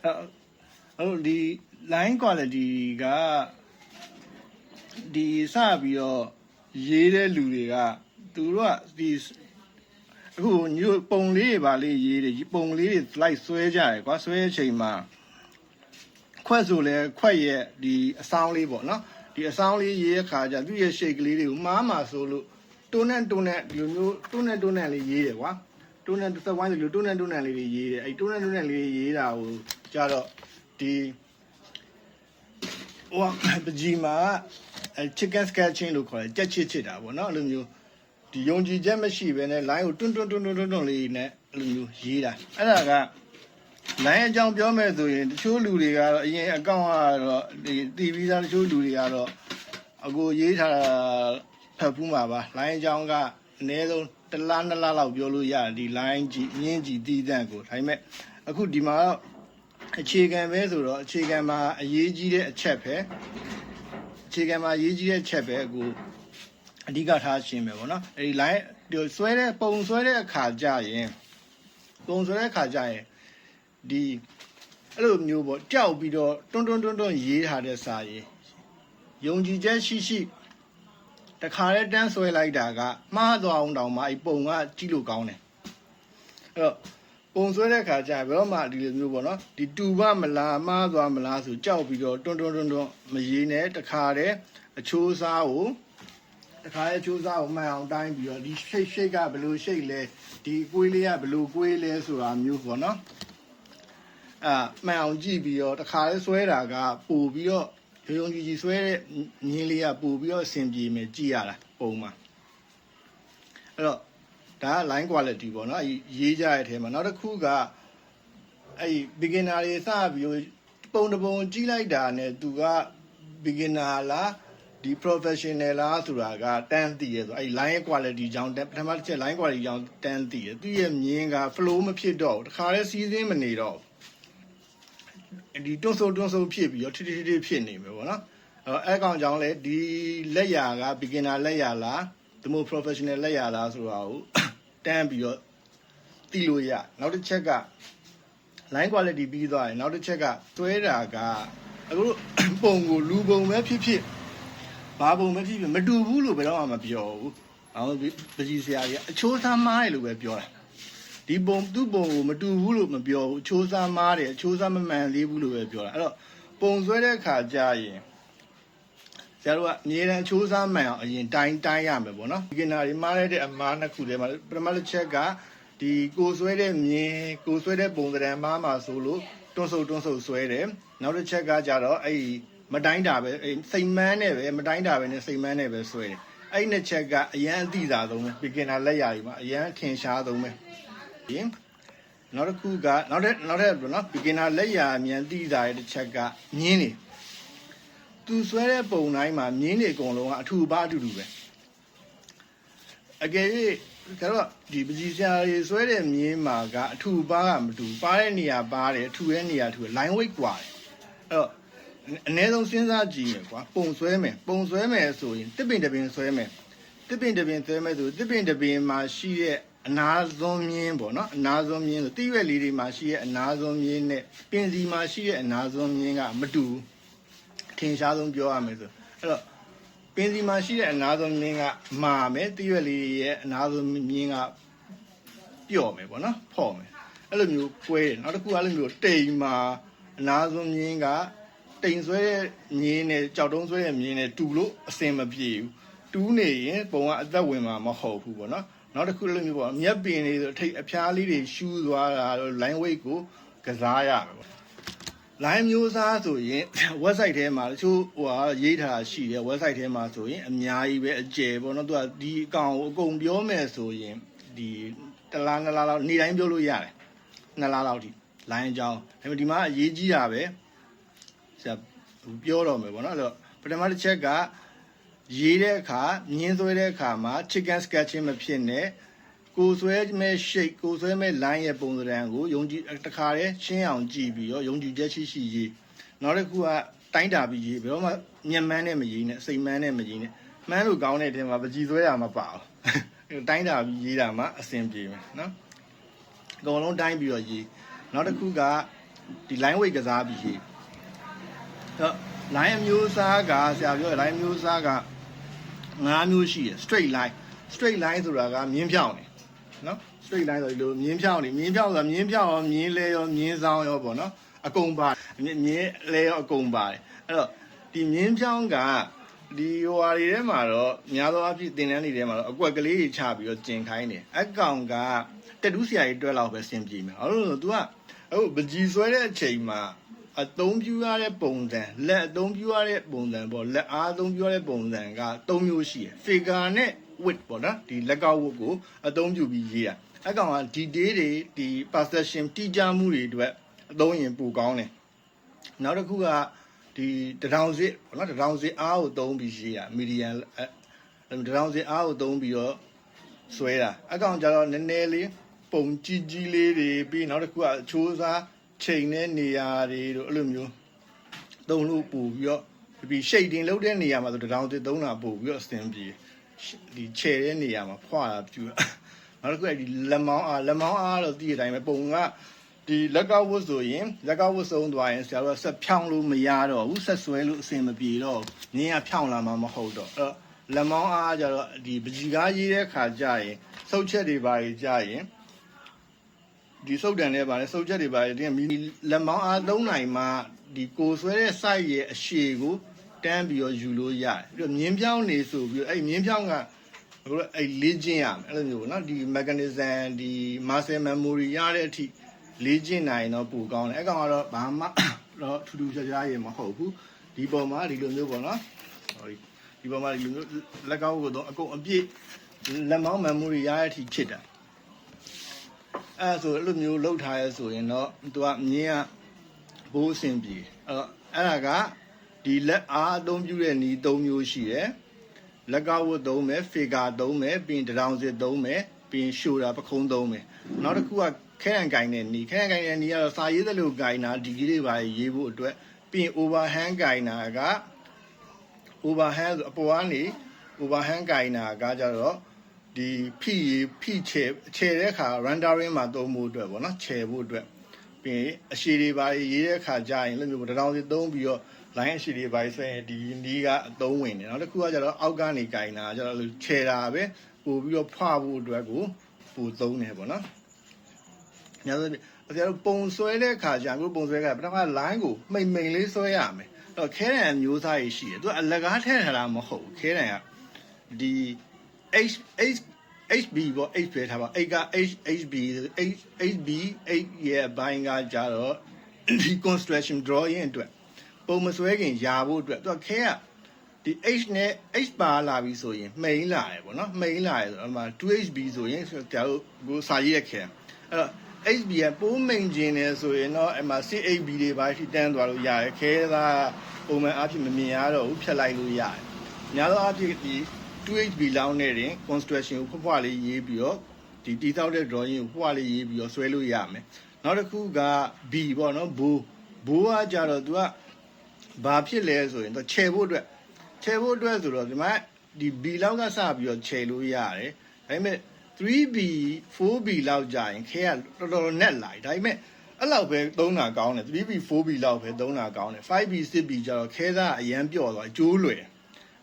ဒီ line quality ကဒီစပြီးတော့ရေးတဲ့လူတွေကသူတို့ကဒီအခုညပုံလေးတွေပါလေးရေးတယ်ပုံလေးတွေ like ဆွဲကြတယ်ကွာဆွဲတဲ့အချိန်မှာခွက်ဆိုလဲခွက်ရဲ့ဒီအဆောင်လေးပေါ့နော်ဒီအဆောင်လေးရေးတဲ့ခါကျသူ့ရဲ့ shape ကလေးတွေကိုမှားမှာဆိုလို့တွန်းနဲ့ဒီလိုမျိုးတွန်းနဲ့လေးရေးတယ်ကွာတွန်းနဲ့သက်ဝိုင်းဆိုလို့တွန်းနဲ့လေးတွေရေးတယ်အဲ့တွန်းနဲ့လေးရေးတာကိုကြတော့ဒီဟိုပကြီးမှာchicken sketching လို့ခေါ်တယ်ကြက်ချစ်တာပေါ့နော်အဲ့လိုမျိုးဒီယုံကြည်ချက်မရှိဘဲနဲ့ line ကိုတွန်းလေးနဲ့အဲ့လိုမျိုးရေးတာအဲ့ဒါက line အကြောင်းပြောမယ်ဆိုရင်တချို့လူတွေကတော့အရင်အကောင့်ကတော့ဒီတီဗီသားတချို့လူတွေကတော့အကိုရေးထားတာဖတ်ဖူးမှာပါ line အကြောင်းကအနည်းဆုံးတစ်လားနှစ်လားလောက်ပြောလို့ရတယ်ဒီ line ကြီးမြင်းကြီးတီးတန့်ကိုဒါပေမဲ့အခုဒီမှာတော့အခြေခံပဲဆိုတော့အခြေခံမှာအရေးကြီးတဲ့အချက်ပဲအခြေခံမှာအရေးကြီးတဲ့အချက်ပဲအခုအဓိကထားရှင်းမယ်ပေါ့နော်အဲဒီ line ဒီဆွဲတဲ့ပုံဆွဲတဲ့အခါကြရင်ဒီအဲ့လိုမျိုးပေါ့ကြောက်ပြီးတော့တွန်းရေးထားတဲ့စာရေးယုံကြည်ချက်ရှိတခါတည်းတန်းဆွဲလိုက်တာကမှားသွားအောင်တောင်မှအဲ့ပုံကကြည့်လို့ကောင်းတယ်အဲ့တော့ပုံဆွဲတဲ့ခါကျဘယ်တော့မှဒီလိုမျိုးပေါ့နော်ဒီတူပါမလားမှားသွားမလားဆိုကြောက်ပြီးတော့တွန်းမရေးနဲ့တခါတည်းအချိုးစားကိုမှန်အောင်တိုင်းပြီးတော့ဒီရှိတ်ကဘယ်လိုရှိတ်လဲဒီကွေးလေးကဘယ်လိုကွေးလဲဆိုတာမျိုးပေါ့နော်မှန်အောင်ကြည့်ပြီးတော့တခါလဲဆွဲတာကပို့ပြီးတော့ယုံကြည်ဆွဲတဲ့မြင်းလေးကပို့ပြီးတော့အဆင်ပြေမယ်ကြည့်ရတာပုံမှာအဲ့တော့ဒါက line quality ပေါ့နော်ရေးကြတဲ့အထဲမှာနောက်တစ်ခုကအဲ့ beginner တွေစပြီးပုံတစ်ပုံကြည့်လိုက်တာနဲ့သူက beginner လားဒီ professional လားဆိုတာကတန်းတည်ရဆိုအဲ့ line quality ကြောင့်ပထမတစ်ချက် line quality ကြောင့်တန်းတည်ရသူရဲ့မြင်းက flow မဖြစ်တော့ဘူးတခါလဲစီးစင်းမနေတော့ဒီတွန်းဆိုးဖြစ်ပြီးတော့ထိဖြစ်နေမယ်ပေါ့နော်အဲ့ကောင်ကြောင့်လဲဒီလက်ရာက beginner လက်ရာလားဒီမို professional လက်ရာလားဆိုတာကိုတန်းပြီးတော့သိလို့ရနောက်တစ်ချက်က line quality ပြီးသွားရင်နောက်တစ်ချက်ကတွဲတာကအခုပုံကိုလူပုံပဲဖြစ်ဘာပုံပဲဖြစ်မတူဘူးလို့ဘယ်တော့မှမပြောဘူးပကြီးဆရာကြီးအချိုးစားမားတယ်လို့ပဲပြောတာဒီပုံသူ့ပုံကိုမတူဘူးလို့မပြောဘူးအချိုးစားမားတယ်အချိုးစားမမှန်လေးဘူးလို့ပဲပြောတာအဲ့တော့ပုံဆွဲတဲ့ခါကျရင်ဆရာတို့ကအမြဲတမ်းအချိုးစားမှန်အောင်အရင်တိုင်းရမယ်ပေါ့နော်ဒီကနာတွေမှားတဲ့အမားနှစ်ခုထဲမှာပထမတစ်ချက်ကဒီကိုဆွဲတဲ့မြင်းကိုဆွဲတဲ့ပုံစံမားမှာဆိုလို့တွန်းဆုပ်ဆွဲတယ်နောက်တစ်ချက်ကကြတော့အဲ့မတိုင်းတာပဲစိတ်မန်းနဲ့ပဲမတိုင်းတာပဲနဲ့စိတ်မန်းနဲ့ပဲဆွဲတယ်အဲ့နှစ်ချက်ကအရန်အသိသာဆုံးပဲ beginner လက်ရာကြီးမှာအရန်ထင်ရှားဆုံးပဲနောက်တစ်ခုကနောက်ထပ်နော် beginner လက်ရာအမြန်သိသာတဲ့တစ်ချက်ကမြင်းနေသူဆွဲတဲ့ပုံတိုင်းမှာမြင်းနေအကုန်လုံးကအထူပါအတူတူပဲအကယ်၍ကတော့ဒီပကြီးရှားတွေဆွဲတဲ့မြင်းမှာကအထူပါကမတူပါတဲ့နေရာပါတယ်အထူတဲ့နေရာထူ line weight กว่าတယ်အဲ့တော့အနည်းဆုံးစဉ်းစားကြည့်မယ်ကွာပုံဆွဲမယ်ဆိုရင်တစ်ပင်တစ်ပင်ဆွဲမယ်ဆိုတစ်ပင်တစ်ပင်မှာရှိတဲ့အနာစွန်းမြင်းပေါ့နော်အနာစွန်းမြင်းဆိုတိရွက်လေးတွေမှာရှိတဲ့အနာစွန်းမြင်းနဲ့ပင်စီမှာရှိတဲ့အနာစွန်းမြင်းကမတူဘူးထင်ရှားဆုံးပြောရမယ်ဆိုအဲ့တော့ပင်စီမှာရှိတဲ့အနာစွန်းမြင်းကမာမယ်တိရွက်လေးရဲ့အနာစွန်းမြင်းကပျော့မယ်ပေါ့နော်ဖော့မယ်အဲ့လိုမျိုးကွဲတယ်နောက်တစ်ခုအဲ့လိုမျိုးတိမ်မှာအနာစွန်းမြင်းကတိမ်ဆွဲတဲ့မြင်းနဲ့ကြောက်တုံးဆွဲတဲ့မြင်းနဲ့တူလို့အစင်မပြေဘူးတူးနေရင်ပုံကအသက်ဝင်မှာမဟုတ်ဘူးပေါ့နော်နောက်တစ်ခုလိုမျိုးပေါ့မြက်ပင်လေးဆိုထိတ်အဖျားလေးတွေရှူးသွားတာ line weight ကိုကစားရမယ်ပေါ့ line မျိုးစားဆိုရင် website ထဲမှာတချို့ရေးထားတာရှိတယ် website ထဲမှာဆိုရင်အများကြီးပဲအကျယ်ပေါ့နော်သူကဒီအကောင်ကိုအကုန်ပြောမယ်ဆိုရင်ဒီတစ်လားနှစ်လားလောက်နေ့တိုင်းပြောလို့ရတယ်နှစ်လားလောက်ထိ line အကြောင်းဒါပေမဲ့ဒီမှာအရေးကြီးတာပဲဆရာပြောတော့မယ်ပေါ့နော်အဲ့တော့ပထမတစ်ချက်ကရေးတဲ့အခါမြင်းဆွဲတဲ့အခါမှာ chicken sketching မဖြစ်နဲ့ကိုဆွဲမဲ့ shape ကိုဆွဲမဲ့ line ရဲ့ပုံစံကိုယုံကြည်တခါတည်းရှင်းအောင်ကြည့်ပြီးတော့ယုံကြည်ချက်ရှိရေးနောက်တစ်ခုကတိုင်းတာပြီးရေးဘယ်တော့မှညံ့မှန်းနဲ့မရေးနဲ့စိတ်မှန်းနဲ့မရေးနဲ့မှန်းလို့ကောင်းတဲ့အချိန်မှာပကြီးဆွဲတာမပါဘူးတိုင်းတာပြီးရေးတာမှအဆင်ပြေမယ်နော်အကုန်လုံးတိုင်းပြီးတော့ရေးနောက်တစ်ခုက ဒီ line weight ကစားပြီးရေးတော့ line မျိုးစားကဆရာပြော line မျိုးစားက9မျိုးရှိတယ် straight line ဆိုတာကမြင်းဖြောင်းနေနော် straight line ဆိုဒီလိုမြင်းဖြောင်းဆိုတာမြင်းဖြောင်းရောမြင်းလဲရောမြင်းဆောင်ရောပေါ့နော်အကုန်ပါမြင်းလဲရောအကုန်ပါတယ်အဲ့တော့ဒီမြင်းဖြောင်းကဒီဟိုဟာတွေထဲမှာတော့များသောအားဖြင့်သင်တန်းတွေထဲမှာတော့အကွက်ကလေးတွေချပြီးတော့ကျင်ခိုင်းတယ်အကောင်ကတက်တူးဆရာကြီးတွဲလောက်ပဲဆင်ပြေမယ်အဲ့လိုဆို तू ကအခုပကြီးဆွဲတဲ့အချိန်မှာအသုံးပြုရတဲ့ပုံစံလက်အသုံးပြုရတဲ့ပုံစံပေါ့လက်အားအသုံးပြုရတဲ့ပုံစံက3မျိုးရှိတယ် figure နဲ့ width ပေါ့နော်ဒီလက်ကောက်ဝတ်ကိုအသုံးပြုပြီးရေးတာအကောင်က detail တွေဒီ perception တိကျမှုတွေအတွက်အသုံးရင်ပိုကောင်းတယ်နောက်တစ်ခုကဒီတထောင်စစ်ပေါ့နော်တထောင်စစ်အားကိုသုံးပြီးရေးတာ median တထောင်စစ်အားကိုသုံးပြီးတော့ဆွဲတာအကောင်ကျတော့နည်းနည်းလေးပုံကြီးလေးတွေပြီးနောက်တစ်ခုကအချိုးစားချိန်တဲ့နေရာတွေတို့အဲ့လိုမျိုးသုံးလို့ပို့ပြီးတော့ဒီ shading လုပ်တဲ့နေရာမှာဆိုတထောင်စစ်သုံးတာပို့ပြီးတော့အဆင်ပြေဒီခြေတဲ့နေရာမှာဖွာတာပြူနောက်တစ်ခုကဒီလက်မောင်းအားတော့ဒီအတိုင်းပဲပုံကဒီလက်ကောက်ဝတ်ဆိုရင်လက်ကောက်ဝတ်ဆုံးသွားရင်ဆရာတို့ကဆက်ဖြောင်းလို့မရတော့ဘူးဆက်ဆွဲလို့အဆင်မပြေတော့နင်းကဖြောင်းလာမှမဟုတ်တော့အဲ့တော့လက်မောင်းအားကြတော့ဒီပကြီးကားရေးတဲ့ခါကျရင်စုပ်ချက်တွေပါကြရင်ဒီစုပ်တန်တွေပါလေစုပ်ချက်တွေပါလေဒီလက်မောင်းအားသုံးနိုင်မှဒီကိုဆွဲတဲ့ site ရဲ့အရှည်ကိုတန်းပြီးတော့ယူလို့ရတယ်ပြီးတော့မြင်းဖြောင်းနေဆိုပြီးအဲ့မြင်းဖြောင်းကအခုအဲ့လေ့ကျင့်ရမယ်အဲ့လိုမျိုးပေါ့နော်ဒီ mechanism ဒီ muscle memory ရတဲ့အထိလေ့ကျင့်နိုင်တော့ပိုကောင်းတယ်အဲ့ကောင်ကတော့ဘာမှတော့ထူးထူးခြားခြားရေမဟုတ်ဘူးဒီပေါ်မှာဒီလိုမျိုးပေါ့နော်ဒီပေါ်မှာဒီလိုမျိုးလက်ကောက်ကတော့အကုန်အပြည့်လက်မောင်း memory ရတဲ့အထိဖြစ်တာအဲ့ဆိုအဲ့လိုမျိုးလောက်ထားရဲဆိုရင်တော့သူကမြင်းကဘိုးအဆင်ပြေအဲ့ဒါကဒီလက်အားအသုံးပြုတဲ့နည်း3မျိုးရှိတယ်လက်ကောက်ဝတ်သုံးမယ် figure သုံးမယ်ပြီးရင်တရောင်စစ်သုံးမယ်ပြီးရင်ရှိုတာပခုံးသုံးမယ်နောက်တစ်ခုကခဲရန်ကိုင်းတဲ့နည်းကတော့စာရေးသလိုကိုင်းတာဒီကြီးတွေပါရေးဖို့အတွက်ပြီးရင် overhand ကိုင်းတာက overhand ဆိုအပေါ်ကနေ overhand ကိုင်းတာကကြတော့ဒီဖိချဲတဲ့အခါ rendering မှာသုံးဖို့အတွက်ပေါ့နော်ချဲဖို့အတွက်ပြီးရင်အရှည်တွေပါရေးတဲ့အခါကြာရင်လည်းမျိုးတရောင်စစ်သုံးပြီးတော့ line အရှည်တွေပါဆိုရင်ဒီနီးကအသုံးဝင်တယ်နောက်တစ်ခုကကျတော့အောက်ကနေကိုင်းတာကျတော့ချဲတာပဲပို့ပြီးတော့ဖွာဖို့အတွက်ကိုပို့သုံးတယ်ပေါ့နော်ညဆိုဆရာတို့ပုံဆွဲတဲ့အခါကျအခုပုံဆွဲကပထမ line ကိုမှိန်လေးဆွဲရမယ်အဲ့တော့ခဲတံမျိုးသားကြီးရှိတယ်သူကအလကားထည့်ထားတာမဟုတ်ဘူးခဲတံကဒီ HB ပေါ့ H ပဲထားပါ H က HB ရဲ့ဘိုင်းကကြတော့ဒီ construction drawing အတွက်ပုံမဆွဲခင်ယာဖို့အတွက်သူကခဲကဒီ H နဲ့ H ပါလာပြီဆိုရင်မှိန်လာတယ်ပေါ့နော်မှိန်လာတယ်ဆိုတော့အမှ 2HB ဆိုရင်ကျွန်တော်ကိုစာရေးရခဲအဲ့တော့ HB ကပိုးမိန်ခြင်းနေဆိုရင်တော့အမှ CHB တွေပါရှိတန်းသွားလို့ရတယ်ခဲသားပုံမှန်အဖြစ်မမြင်ရတော့ဘူးဖြတ်လိုက်လို့ရတယ်များသောအားဖြင့်ဒီ 2HB လောင်းနေတဲ့ construction ကိုဖွားလေးရေးပြီးတော့ဒီတိဆောက်တဲ့ drawing ကိုဖွားလေးရေးပြီးတော့ဆွဲလို့ရမယ်နောက်တစ်ခုက B ပေါ့နော်ဘိုးကကြတော့သူကဘာဖြစ်လဲဆိုရင်တော့ခြေဖို့အတွက်ဆိုတော့ဒီမှာဒီ B လောက်ကစပြီးတော့ခြေလို့ရတယ်ဒါပေမဲ့ 3B 4B လောက်ကြာရင်ခဲကတော်တော်နဲ့လိုက်ဒါပေမဲ့အဲ့လောက်ပဲသုံးတာကောင်းတယ် 3B 4B လောက်ပဲသုံးတာကောင်းတယ် 5B 6B ကျတော့ခဲသားအရန်ပြော့သွားအကျိုးလွယ်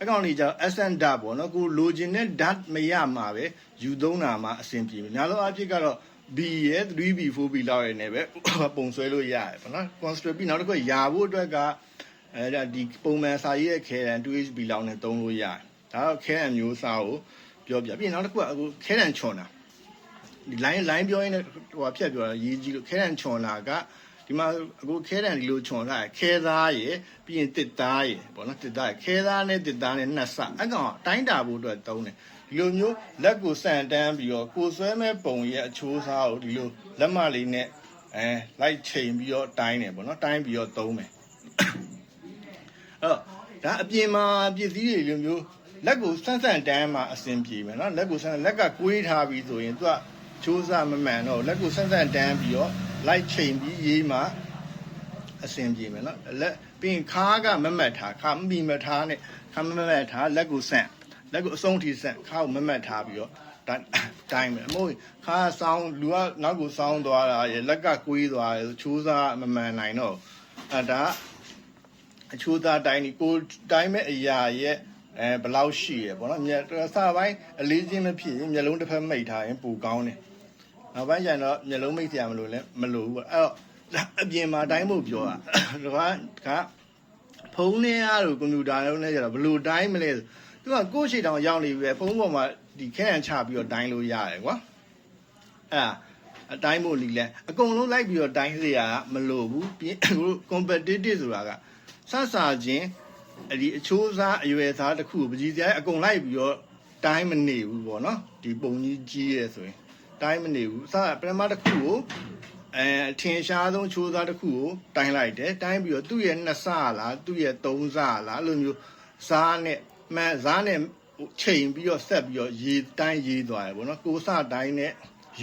အကောင်ကြီးကျတော့ SN dot ပေါ့နော်ကိုလိုချင်တဲ့ dot မရမှာပဲယူသုံးတာမှအဆင်ပြေမယ်များသောအားဖြင့်ကတော့ B ရဲ့ 3B 4B လောက်ရနေပဲပုံဆွဲလို့ရတယ်ပေါ့နော် construct ပြီးနောက်တစ်ခုယာဖို့အတွက်ကဒီပုံမှန်စာရေးရဲ့ခဲတံ 2HB လောက်နဲ့သုံးလို့ရတယ်ဒါတော့ခဲတံမျိုးစားကိုပြောပြပြီးနောက်တစ်ခုကအခုခဲတံချွန်တာဒီ line ပြောရင်းနဲ့ဟိုဖြတ်ပြောတာရေးကြည့်လို့ခဲတံချွန်လာကဒီမှာအခုခဲတံဒီလိုချွန်လာခဲသားရယ်ပြီးရင်တစ်သားရယ်ပေါ့နော်တစ်သားရယ်ခဲသားနဲ့တစ်သားနဲ့နှစ်ဆအကောင်တိုင်းတာဖို့အတွက်သုံးတယ်ဒီလိုမျိုးလက်ကိုစန့်တန်းပြီးတော့ကိုဆွဲမဲ့ပုံရဲ့အချိုးစားကိုဒီလိုလက်မလေးနဲ့လိုက်ချိန်ပြီးတော့တိုင်းတယ်ပေါ့နော်တိုင်းပြီးတော့သုံးမယ်အဲ့ဒါအပြင်မှာပစ္စည်းတွေလိုမျိုးလက်ကိုဆန့်တန်းမှာအဆင်ပြေမယ်နော်လက်ကိုဆန့်လက်ကကွေးထားပြီးဆိုရင်သူကချိုးစားမမှန်တော့လက်ကိုဆန့်တန်းပြီးတော့လိုက်ချိန်ပြီးရေးမှအဆင်ပြေမယ်နော်လက်ပြီးရင်ခါကမမတ်ထားခါမီမထားနဲ့ခါမမတ်ထားလက်ကိုဆန့်လက်ကိုအဆုံးထိဆန့်ခါကိုမမတ်ထားပြီးတော့ တိုင်းမယ်အမို့ခါဆောင်းလူကနောက်ကိုဆောင်းသွားတာရလက်ကကွေးသွားတယ်ချိုးစားမမှန်နိုင်တော့ဒါအချိုးသားတိုင်းကိုတိုင်းမဲ့အရာရဲ့ဘယ်လောက်ရှိရပေါ့နော်မျက်စပိုင်းအလေးချင်းမဖြစ်ရင်မျက်လုံးတစ်ဖက်မိတ်ထားရင်ပိုကောင်းတယ်နောက်ပိုင်းကျရင်တော့မျက်လုံးမိတ်စရာမလိုလဲမလိုဘူးအဲ့တော့အပြင်မှာတိုင်းဖို့ပြောတာကဖုန်းထဲအားလို့ကွန်ပျူတာနဲ့ကျတော့ဘယ်လိုတိုင်းမလဲသူကကိုယ့်ရှိတောင်ရောက်နေပြီပဲဖုန်းပေါ်မှာဒီခဲရန်ချပြီးတော့တိုင်းလို့ရတယ်ကွာအဲ့အတိုင်းဖို့လီလဲအကုန်လုံးလိုက်ပြီးတော့တိုင်းစရာမလိုဘူးပြီး competitive ဆိုတာကစစချင်းဒီအချိုးစားအရွယ်စားတစ်ခုပကြီးစရာအကုန်လိုက်ပြီးတော့တိုင်းမနေဘူးပေါ့နော်ဒီပုံကြီးရဲဆိုရင်တိုင်းမနေဘူးစပထမတစ်ခုကိုအထင်ရှားဆုံးချိုးစားတစ်ခုကိုတိုင်းလိုက်တယ်တိုင်းပြီးတော့သူ့ရဲ့2ဆလားသူ့ရဲ့3ဆလားအဲ့လိုမျိုးစားနဲ့စားနဲ့ချိန်ပြီးတော့ဆက်ပြီးတော့ရေးတိုင်းရေးသွားတယ်ပေါ့နော်ကိုစတိုင်းနဲ့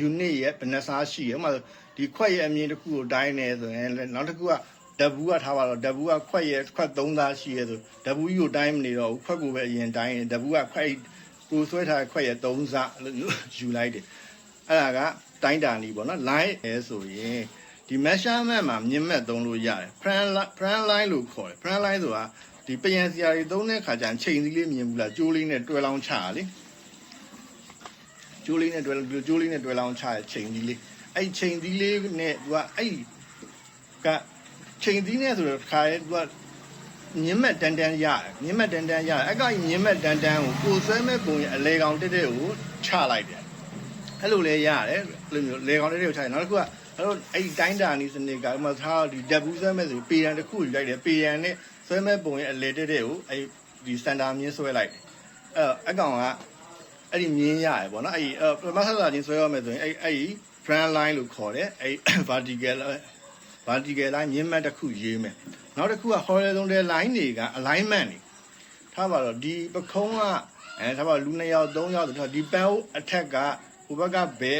unit ရဲ့ဘယ်နှစားရှိရဥပမာဒီခွက်ရဲ့အမြင်တစ်ခုကိုတိုင်းနေဆိုရင်နောက်တစ်ခုကဓဘူးကထားပါတော့ဓဘူးကခွက်3သားရှိရဲဆိုဓဘူးကြီးကိုတိုင်းမနေတော့ဘူးခွက်ကိုပဲအရင်တိုင်းရင်ဓဘူးကခွက်ကိုဆွဲထားတဲ့ခွက်ရဲ့3စားလို့ယူလိုက်တယ်အဲ့ဒါကတိုင်းတာနီးပေါ့နော် line အဲဆိုရင်ဒီ measurement မှာမြင့်မဲ့သုံးလို့ရတယ် front line လို့ခေါ်တယ် front line ဆိုတာဒီပယံစရာတွေသုံးတဲ့ခါကျရင်ချိန်စည်းလေးမြင်ဘူးလားကြိုးလေးနဲ့တွဲလောင်းချတာလေကြိုးလေးနဲ့တွဲလောင်းချတဲ့ချိန်စည်းလေးအဲ့ချိန်စည်းလေးနဲ့သူကအဲ့ကချိန်စည်းနဲ့ဆိုတော့ခါရဲသူကမြင့်မဲ့တန်းရတယ်မြင့်မဲ့တန်းရတယ်အဲ့ကမြင့်မဲ့တန်းကိုဆွဲမဲ့ပုံရဲ့အလေကောင်တက်ကိုချလိုက်တယ်အဲ့လိုလဲရတယ်အဲ့လိုမျိုးလေကောင်တက်ကိုချလိုက်နောက်တစ်ခုကအဲ့တိုင်းတာနီးစနစ်ကဥမာထားဒီဓဘူးဆွဲမဲ့ဆိုပေရန်တစ်ခုယူလိုက်တယ်ပေရန်နဲ့ဆွဲမဲ့ပုံရဲ့အလေတက်ကိုအဲ့ဒီစတန်ဒါမြင်းဆွဲလိုက်တယ်အဲ့ကောင်ကအဲ့ဒီမြင်းရတယ်ပေါ့နော်အဲ့ပထမဆက်စာချင်းဆွဲရမယ်ဆိုရင်အဲ့ front line လို့ခေါ်တယ်အဲ့ vertical line မြင်းမတ်တစ်ခုရေးမယ်နောက်တစ်ခုက horizontal line တွေက alignment တွေထားပါတော့ဒီပခုံးကထားပါလူ2ယောက်3ယောက်ဆိုတော့ဒီပန်းအထက်ကဟိုဘက်ကဘဲ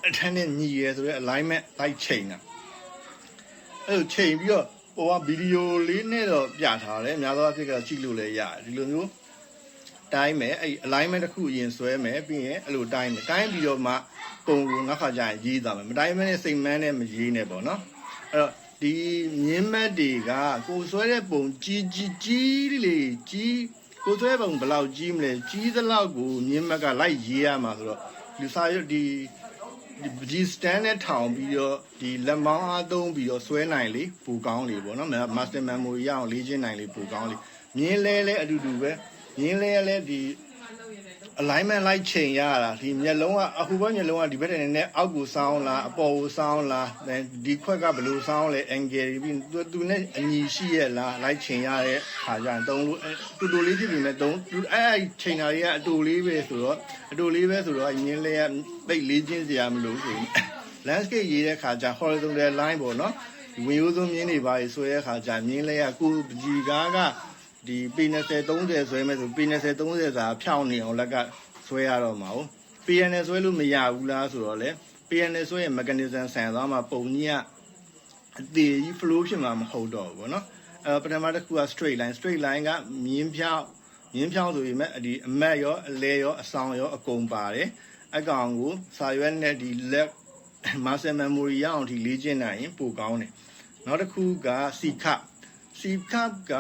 အထက်နဲ့ညီရဲဆိုတဲ့ alignment လိုက်ချိန်တာအဲ့လိုချိန်ပြီးတော့ဟိုကဗီဒီယိုလေးနဲ့တော့ပြထားတယ်အများသောအားဖြင့်ကကြည့်လို့လည်းရတယ်ဒီလိုမျိုးတိုင်းမယ်အဲ့ alignment တစ်ခုအရင်ဆွဲမယ်ပြီးရင်အဲ့လိုတိုင်းမယ်တိုင်းပြီးတော့မှပုံကိုနောက်ခါကျရင်ရေးသွားမယ်မတိုင်းမနဲ့စိတ်မန်းနဲ့မရေးနဲ့ပေါ့နော်အဲ့တော့ဒီမြင်းမတ်တွေကကိုဆွဲတဲ့ပုံကြီးလေးကြီးကိုဆွဲပုံဘယ်လောက်ကြီးမလဲကြီးသလောက်ကိုမြင်းမတ်ကလိုက်ရေးရမှာဆိုတော့ဒီစာရွက်ဒီ stand နဲ့ထောင်ပြီးတော့ဒီလက်မောင်းအားသုံးပြီးတော့ဆွဲနိုင်လေပူကောင်းလေပေါ့နော် master memory ရအောင်လေ့ကျင့်နိုင်လေပူကောင်းလေမြင်းလဲအတူတူပဲမြင်းလဲဒီ alignment လိုက်ချိန်ရတာဒီမျက်လုံးကအခုဘက်မျက်လုံးကဒီဘက်နဲ့နဲ့အောက်ကိုစောင်းလားအပေါ်ကိုစောင်းလားဒီခွက်ကဘယ်လိုစောင်းလဲ angle ပြီးသူနဲ့အညီရှိရဲ့လားလိုက်ချိန်ရတဲ့ခါကျရင်တုံးလို့တူလေးဖြစ်ပြီမဲ့တုံးအဲ့ချိန်တာတွေကအတူလေးပဲဆိုတော့မြင်းလဲကပိတ်လေးချင်းစရာမလိုဆိုရင် landscape ရေးတဲ့ခါကျ horizontal line ပေါ့နော်ဝင်ရိုးစုံမြင်းတွေပါဆွဲတဲ့ခါကျမြင်းလဲကကိုဒီကားကဒီပေ20 30ဆွဲမဲ့ဆိုပေ20 30စာဖြောင်းနေအောင်လက်ကဆွဲရတော့မှာဟုတ် PNL ဆွဲလို့မရဘူးလားဆိုတော့လေ PNL ဆွဲရင် mechanism ဆန်သွားမှာပုံကြီးကအသေးကြီး flow ဖြစ်မှာမဟုတ်တော့ဘူးเนาะပထမတစ်ခုက straight line ကမြင်းဖြောင်းဆိုရင်မဲ့ဒီအမတ်ရောအလဲရောအဆောင်ရောအကုန်ပါတယ်အကောင်ကိုစာရွက်နဲ့ဒီ left muscle memory ရအောင်ဒီလေ့ကျင့်နိုင်ရင်ပိုကောင်းတယ်နောက်တစ်ခုက C cup က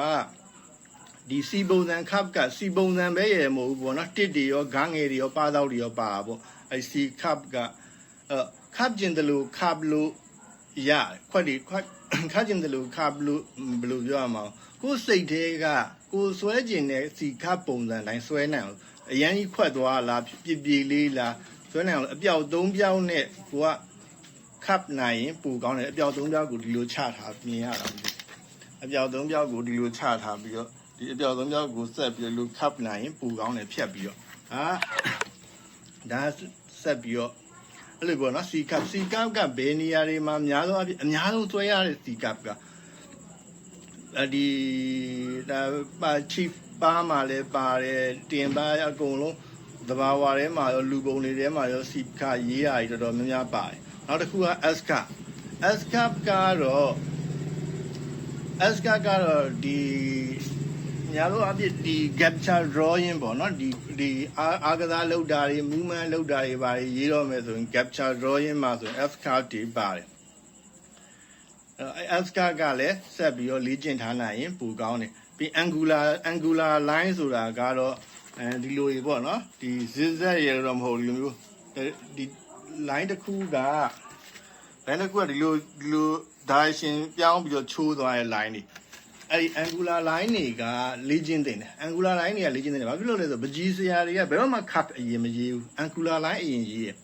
ဒီစီပုံစံ cup ကစီပုံစံပဲရမဟုတ်ဘူးပေါ့နော်တစ်တွေရောဂန်းငယ်တွေရောပါးတောက်တွေရောပါပေါ့အဲစီ cup ကcup ကျင်တယ်လို့ cup လို့ရခွက်တွေခွက်ကျင်တယ်လို့ cup လို့ဘယ်လိုပြောရမလဲကိုယ်စိတ်သေးကကိုယ်ဆွဲကျင်တဲ့စီ cup ပုံစံတိုင်းဆွဲနိုင်အောင်အရန်ကြီးခွက်သွားလားပြလေးလားဆွဲနိုင်အောင်အပြောက်3ပြောက်နဲ့ကိုက cup နိုင်ရင်ပူကောင်းတယ်အပြောက်3ပြောက်ကိုဒီလိုချထားမြင်ရတာအပြောက်3ပြောက်ကိုဒီလိုချထားပြီးတော့ဒီအပြောက်3ပြောက်ကိုဆက်ပြီးလို့ cup နိုင်ရင်ပူကောင်းတယ်ဖြတ်ပြီးတော့ဒါဆက်ပြီးတော့အဲ့လိုပေါ့နော် C cup ကဘယ်နေရာတွေမှာအများဆုံးဆွဲရတဲ့ C cup ကဒီဒါပါချီပါမှာလဲပါတယ်တင်ပါအကုန်လုံးသဘာဝထဲမှာရောလူပုံတွေထဲမှာရော C cup ရေးရည်တော်တော်များများပါတယ်နောက်တစ်ခုက S cup ကတော့ဒီ ညာတော့အဖြစ်ဒီ capture drawing ပေါ့နော်ဒီအာကစားလောက်တာတွေ movement လောက်တာတွေပါရေးတော့မယ်ဆိုရင် capture drawing မှာဆိုရင် F card တွေပါတယ်F card ကလည်းဆက်ပြီးတော့လေ့ကျင့်ထားနိုင်ရင်ပိုကောင်းတယ်ပြီး angular line ဆိုတာကတော့ဒီလိုတွေပေါ့နော်ဒီ zigzag ရတော့မဟုတ်ဒီလိုမျိုးဒီ line တစ်ခုက line တစ်ခုကဒီလို direction ပြောင်းပြီးတော့ချိုးသွားတဲ့ line တွေအဲ့ဒီ angular line တွေကလေ့ကျင့်သင့်တယ် angular line တွေကလေ့ကျင့်သင့်တယ်ဘာဖြစ်လို့လဲဆိုပကြီးဆရာတွေကဘယ်တော့မှ cut အရင်မရေးဘူး angular line အရင်ရေးတယ်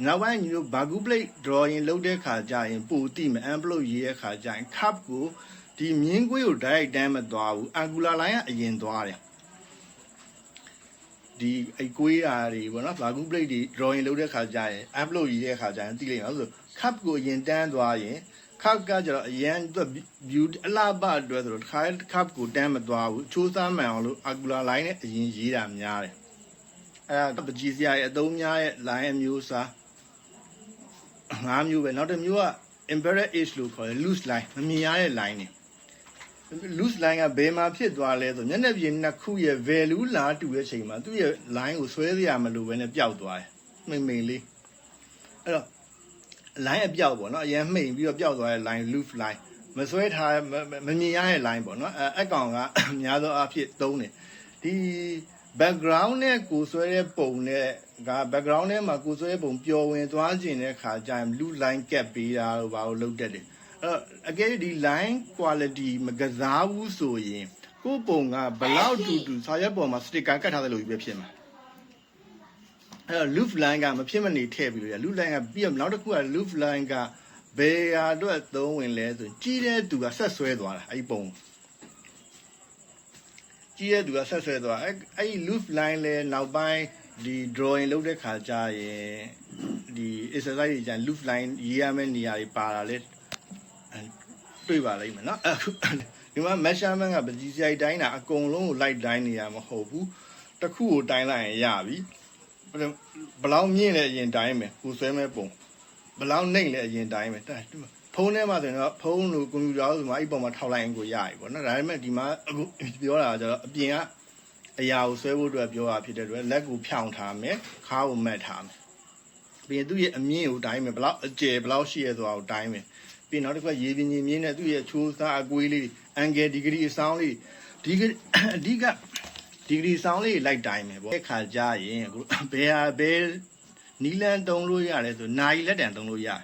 နောက်ပိုင်းညီတို့ bagu plate drawing လုပ်တဲ့ခါကျရင်ပိုတိမယ် envelope ရေးတဲ့ခါကျရင် cup ကိုဒီမြင်းကွေးကို direct တန်းမသွားဘူး angular line ကအရင်သွားတယ်ဒီအကွေးဓာတ်တွေပေါ့နော် bagu plate တွေ drawing လုပ်တဲ့ခါကျရင် envelope ရေးတဲ့ခါကျရင်သိလိမ့်မယ်ဆို cup ကိုအရင်တန်းသွားရင် cup ကကျတော့အရင်သူ view အလားပါအတွက်ဆိုတော့တစ်ခါ cup ကိုတန်းမသွားဘူးချိုးစားမှန်အောင်လို့ angular line နဲ့အရင်ရေးတာများတယ်အဲ့ဒါပကြီးစရာရဲ့အသုံးများရဲ့ line အမျိုးအစား5မျိုးပဲနောက်တစ်မျိုးက embedded edge လို့ခေါ်တယ် loose line မမြင်ရတဲ့ line တွေ loose line ကဘယ်မှာဖြစ်သွားလဲဆိုမျက်နှာပြင်နှစ်ခုရဲ့ value လာတူတဲ့ချိန်မှာသူ့ရဲ့ line ကိုဆွဲစရာမလိုဘဲနဲ့ပျောက်သွားတယ်မိန်လေးအဲ့တော့ line အပြောက်ပေါ့နော်အရင်မှိန်ပြီးတော့ပျောက်သွားတဲ့ line loose line မဆွဲထားမမြင်ရတဲ့ line ပေါ့နော်အကောင်ကအများသောအားဖြင့်သုံးတယ်ဒီ background နဲ့ကိုဆွဲတဲ့ပုံနဲ့က background ထဲမှာကိုဆွဲတဲ့ပုံပျော်ဝင်သွားခြင်းတဲ့ခါကျရင် blue line cap ပေးတာလို့ဘာလို့လုပ်တတ်တယ်အဲ့တော့အကယ်ဒီ line quality မကစားဘူးဆိုရင်ကိုပုံကဘလောက်တူစာရွက်ပေါ်မှာ sticker ကတ်ထားတယ်လို့ပဲဖြစ်မှာအဲ့တော့ loop line ကမဖြစ်မနေထည့်ပြီးလို့ရ loop line ကပြီးတော့နောက်တစ်ခုက loop line ကဘယ်ဟာအတွက်သုံးဝင်လဲဆိုကြီးတဲ့သူကဆက်ဆွဲသွားတာအဲ့ဒီပုံကြီးတဲ့သူကဆက်ဆွဲသွားအဲ့ဒီ loop line လဲနောက်ပိုင်းဒီ drawing လုပ်တဲ့ခါကျရင်ဒီ exercise တွေကျရင် loop line ရေးရမယ့်နေရာတွေပါတာလဲတွေ့ပါလိမ့်မယ်နော်ဒီမှာ measurement ကပကြီးစရိုက်တိုင်းတာအကုန်လုံးကို light တိုင်းနေရမဟုတ်ဘူးတစ်ခုကိုတိုင်းလိုက်ရင်ရပြီဘလောက်မြင့်လဲအရင်တိုင်းမယ်ကိုဆွဲမဲ့ပုံဘလောက်နှိမ့်လဲအရင်တိုင်းမယ်ဖုန်းထဲမှာဆိုရင်တော့ဖုန်းလိုကွန်ပျူတာဆိုမှအဲ့ပုံမှာထောက်လိုက်ရင်ကိုရပြီပေါ့နော်ဒါပေမဲ့ဒီမှာအခုပြောတာကျတော့အပြင်ကအရာကိုဆွဲဖို့အတွက်ပြောတာဖြစ်တဲ့အတွက်လက်ကိုဖြောင်းထားမယ်ခါကိုမတ်ထားမယ်ပြီးရင်သူ့ရဲ့အမြင့်ကိုတိုင်းမယ်ဘလောက်အကျယ်ဘလောက်ရှိရဲဆိုတာကိုတိုင်းမယ်ပြီးနောက်တစ်ခါရေပြင်ကြီးမြင့်နဲ့သူ့ရဲ့ချိုးစားအကွေးလေး angle degree အဆောင်လေးဒီအဓိကဒီဂရီဆောင်လေးလိုက်တိုင်းမယ်ပေါ့အခါကြရင်အခုဘယ်နီလန်တုံးလို့ရတယ်ဆိုနိုင်လက်တန်တုံးလို့ရတယ်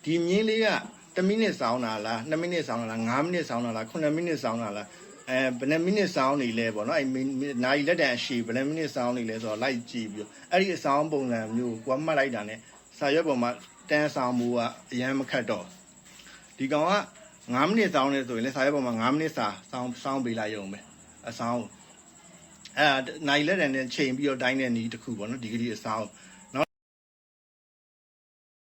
ဒီမြင်းလေးက1မိနစ်ဆောင်တာလား2မိနစ်ဆောင်တာလား5မိနစ်ဆောင်တာလား9မိနစ်ဆောင်တာလားဘယ်နှမိနစ်ဆောင်နေလဲပေါ့နော်အဲ့နိုင်လက်တန်အရှိဘယ်နှမိနစ်ဆောင်နေလဲဆိုတော့လိုက်ကြည့်ပြီးအဲ့ဒီအဆောင်ပုံစံမျိုးကိုမှတ်လိုက်တာ ਨੇ စာရွက်ပေါ်မှာတန်းဆောင်မှုကအရန်မခတ်တော့ဒီကောင်က5မိနစ်ဆောင်နေဆိုရင်လည်းစာရွက်ပေါ်မှာ5မိနစ်စာစောင်းပေးလိုက်ရုံပဲအဆောင်နိုင်လက်တန်နဲ့ချိန်ပြီးတော့တိုင်းတဲ့နီးတစ်ခုပေါ့နော်ဒီဂရီအစား